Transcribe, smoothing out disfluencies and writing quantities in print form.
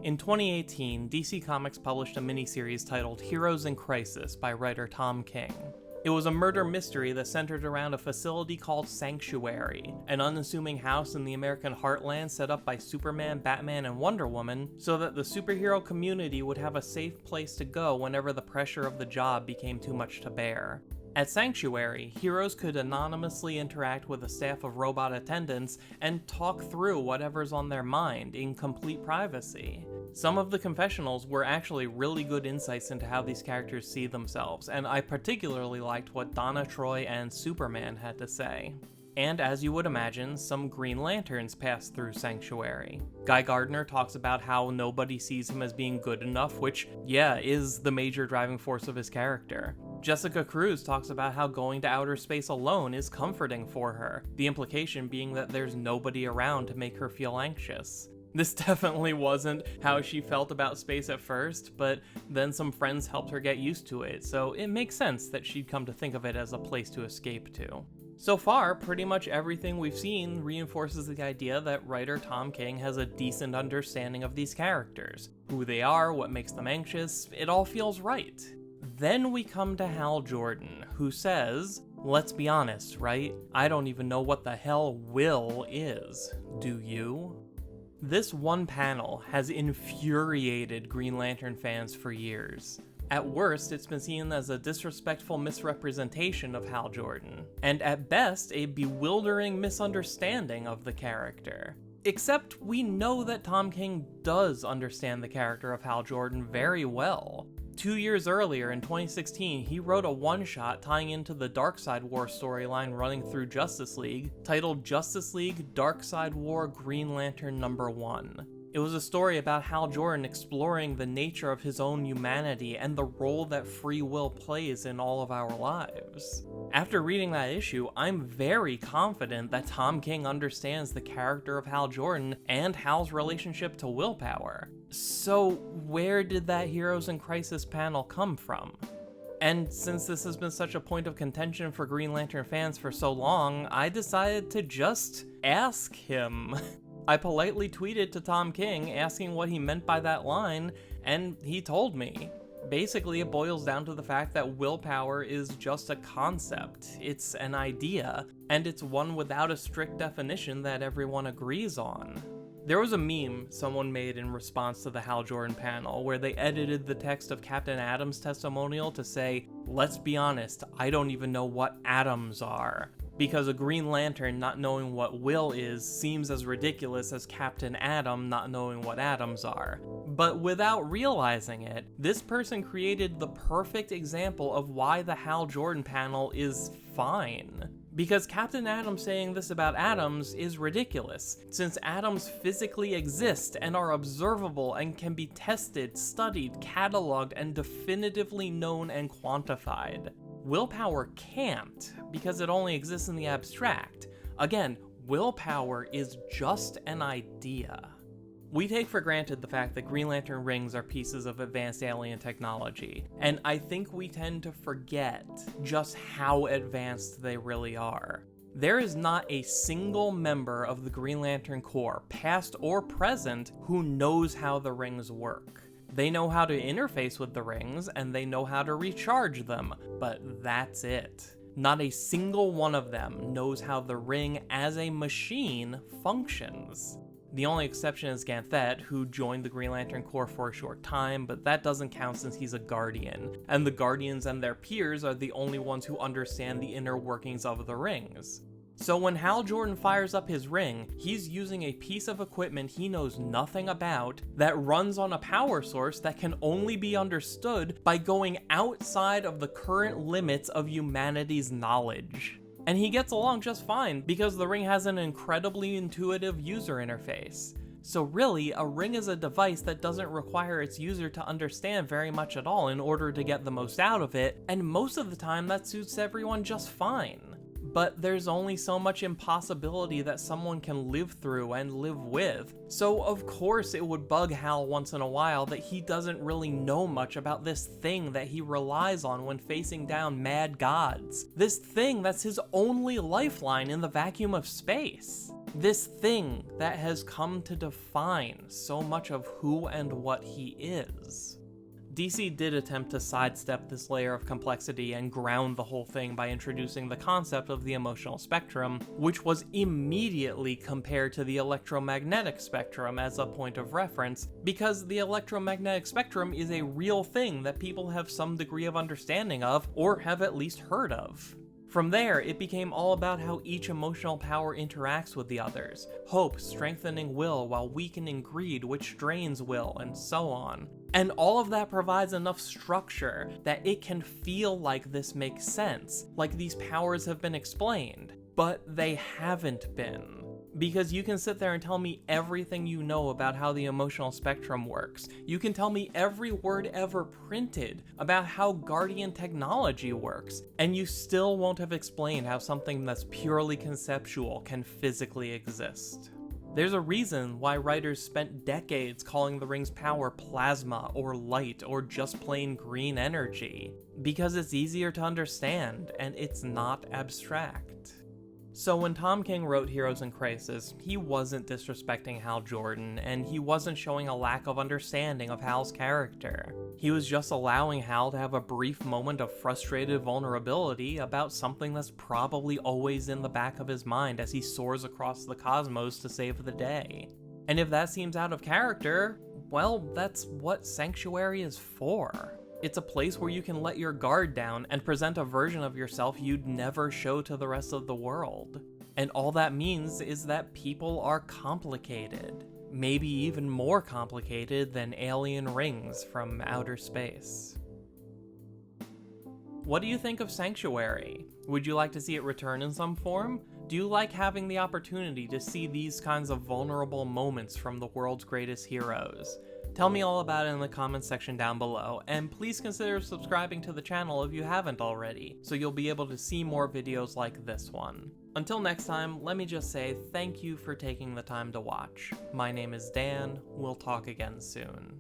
In 2018, DC Comics published a miniseries titled Heroes in Crisis by writer Tom King. It was a murder mystery that centered around a facility called Sanctuary, an unassuming house in the American heartland set up by Superman, Batman, and Wonder Woman so that the superhero community would have a safe place to go whenever the pressure of the job became too much to bear. At Sanctuary, heroes could anonymously interact with a staff of robot attendants and talk through whatever's on their mind in complete privacy. Some of the confessionals were actually really good insights into how these characters see themselves, and I particularly liked what Donna Troy and Superman had to say. And as you would imagine, some Green Lanterns pass through Sanctuary. Guy Gardner talks about how nobody sees him as being good enough, which, yeah, is the major driving force of his character. Jessica Cruz talks about how going to outer space alone is comforting for her, the implication being that there's nobody around to make her feel anxious. This definitely wasn't how she felt about space at first, but then some friends helped her get used to it, so it makes sense that she'd come to think of it as a place to escape to. So far, pretty much everything we've seen reinforces the idea that writer Tom King has a decent understanding of these characters. Who they are, what makes them anxious, it all feels right. Then we come to Hal Jordan, who says, "Let's be honest, right? I don't even know what the hell will is. Do you?" This one panel has infuriated Green Lantern fans for years. At worst, it's been seen as a disrespectful misrepresentation of Hal Jordan, and at best, a bewildering misunderstanding of the character. Except we know that Tom King does understand the character of Hal Jordan very well. 2 years earlier, in 2016, he wrote a one-shot tying into the Darkseid War storyline running through Justice League, titled Justice League Darkseid War Green Lantern #1. It was a story about Hal Jordan exploring the nature of his own humanity and the role that free will plays in all of our lives. After reading that issue, I'm very confident that Tom King understands the character of Hal Jordan and Hal's relationship to Willpower. So where did that Heroes in Crisis panel come from? And since this has been such a point of contention for Green Lantern fans for so long, I decided to just ask him. I politely tweeted to Tom King asking what he meant by that line, and he told me. Basically, it boils down to the fact that willpower is just a concept. It's an idea, and it's one without a strict definition that everyone agrees on. There was a meme someone made in response to the Hal Jordan panel where they edited the text of Captain Atom's testimonial to say, "Let's be honest, I don't even know what atoms are." Because a Green Lantern not knowing what will is seems as ridiculous as Captain Atom not knowing what atoms are. But without realizing it, this person created the perfect example of why the Hal Jordan panel is fine. Because Captain Atom saying this about atoms is ridiculous, since atoms physically exist and are observable and can be tested, studied, cataloged, and definitively known and quantified. Willpower can't, because it only exists in the abstract. Again, willpower is just an idea. We take for granted the fact that Green Lantern rings are pieces of advanced alien technology, and I think we tend to forget just how advanced they really are. There is not a single member of the Green Lantern Corps, past or present, who knows how the rings work. They know how to interface with the rings, and they know how to recharge them, but that's it. Not a single one of them knows how the ring as a machine functions. The only exception is Ganthet, who joined the Green Lantern Corps for a short time, but that doesn't count since he's a Guardian, and the Guardians and their peers are the only ones who understand the inner workings of the rings. So when Hal Jordan fires up his ring, he's using a piece of equipment he knows nothing about that runs on a power source that can only be understood by going outside of the current limits of humanity's knowledge. And he gets along just fine because the ring has an incredibly intuitive user interface. So really, a ring is a device that doesn't require its user to understand very much at all in order to get the most out of it, and most of the time that suits everyone just fine. But there's only so much impossibility that someone can live through and live with. So of course it would bug Hal once in a while that he doesn't really know much about this thing that he relies on when facing down mad gods. This thing that's his only lifeline in the vacuum of space. This thing that has come to define so much of who and what he is. DC did attempt to sidestep this layer of complexity and ground the whole thing by introducing the concept of the emotional spectrum, which was immediately compared to the electromagnetic spectrum as a point of reference, because the electromagnetic spectrum is a real thing that people have some degree of understanding of, or have at least heard of. From there, it became all about how each emotional power interacts with the others, hope strengthening will while weakening greed, which drains will, and so on. And all of that provides enough structure that it can feel like this makes sense, like these powers have been explained, but they haven't been. Because you can sit there and tell me everything you know about how the emotional spectrum works. You can tell me every word ever printed about how Guardian technology works, and you still won't have explained how something that's purely conceptual can physically exist. There's a reason why writers spent decades calling the ring's power plasma or light or just plain green energy, because it's easier to understand and it's not abstract. So when Tom King wrote Heroes in Crisis, he wasn't disrespecting Hal Jordan, and he wasn't showing a lack of understanding of Hal's character. He was just allowing Hal to have a brief moment of frustrated vulnerability about something that's probably always in the back of his mind as he soars across the cosmos to save the day. And if that seems out of character, well, that's what Sanctuary is for. It's a place where you can let your guard down and present a version of yourself you'd never show to the rest of the world. And all that means is that people are complicated. Maybe even more complicated than alien rings from outer space. What do you think of Sanctuary? Would you like to see it return in some form? Do you like having the opportunity to see these kinds of vulnerable moments from the world's greatest heroes? Tell me all about it in the comments section down below, and please consider subscribing to the channel if you haven't already, so you'll be able to see more videos like this one. Until next time, let me just say thank you for taking the time to watch. My name is Dan, we'll talk again soon.